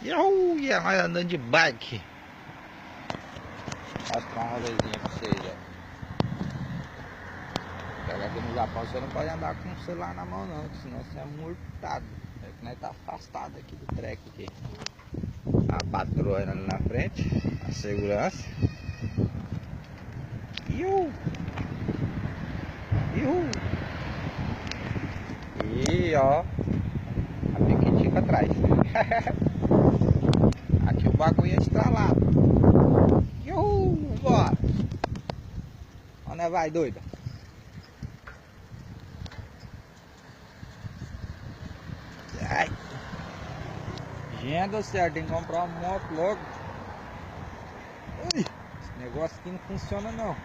Ia lá andando de bike. Mostrar uma rolezinha pra vocês, ó. Pega aqui no Japão, você não pode andar com o celular na mão não, senão você é multado. É que nós tá afastado aqui do treco aqui. A patroa ali na frente, a segurança. Iu! E ó, a piquitica atrás. Aqui o bagulho é estralado. Bora! Onde vai, doida? Ai. Gente do céu, tem que comprar uma moto logo. Ui, esse negócio aqui não funciona não.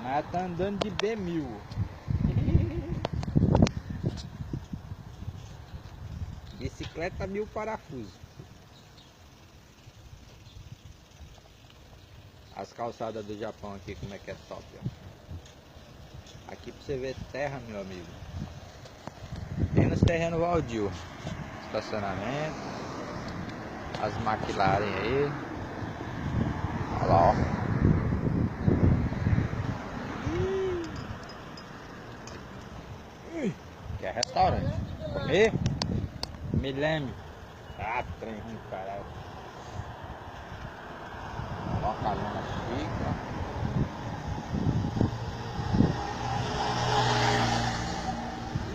Nós tá andando de B1000. Bicicleta 1000 parafusos. As calçadas do Japão aqui, como é que é top, ó. Aqui pra você ver terra, meu amigo. Tem nos terrenos baldio. Estacionamento. As McLaren aí. Olha lá, ó. Quer restaurante? Comer? Me lembre. Ah, trem ruim, caralho. Coloca a lona chica.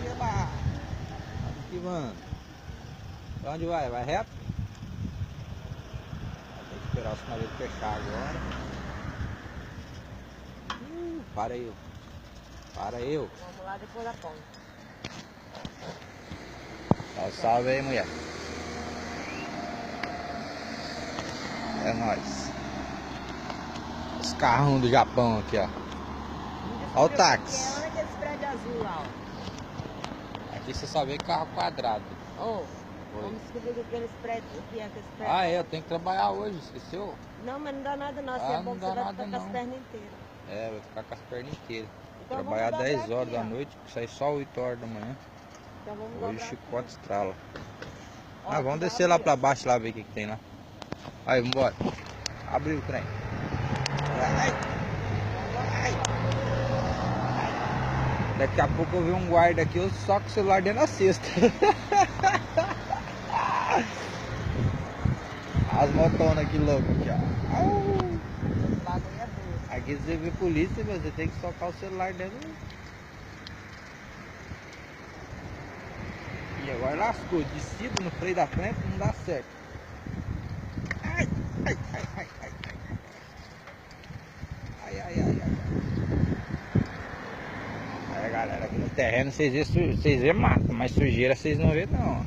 Eba! Aqui, mano. Pra onde vai? Vai reto? Tem que esperar o sinaleiro fechar agora. Para aí. Para aí. Vamos lá depois da ponte. Dá um salve aí, mulher. É nóis. Os carrão do Japão aqui, ó. Olha o táxi. Olha aquele prédio azul lá, ó. Aqui você só vê carro quadrado. Ô, vamos descobrir aqueles prédios, o que é aqueles prédios. Ah, é, eu tenho que trabalhar hoje, esqueceu? Não, mas não dá nada não. Se Ah, é bom não que dá você vai nada, ficar com não. as pernas inteiras. É, vai ficar com as pernas inteiras. Então Trabalhar vamos 10 dobrar horas aqui, da ó. noite, sair só 8 horas da manhã. Então vamos Hoje dobrar chicote aqui. estrala. Ó, Ah, vamos dá descer lá aqui, pra ó. baixo lá ver o que tem lá. Aí, vambora. Abriu o trem. Ai. Daqui a pouco eu vi um guarda aqui, eu só com o celular dentro da cesta. As motonas aqui loucas aqui, ó. Esse bagulho é doido. Aqui você vê polícia, você tem que socar o celular dentro. E agora lascou, descido no freio da frente não dá certo. Ai, ai, ai, ai, ai, ai. Ai, ai, ai, ai. Aí galera, aqui no terreno vocês vê mato, mas sujeira vocês não vê não.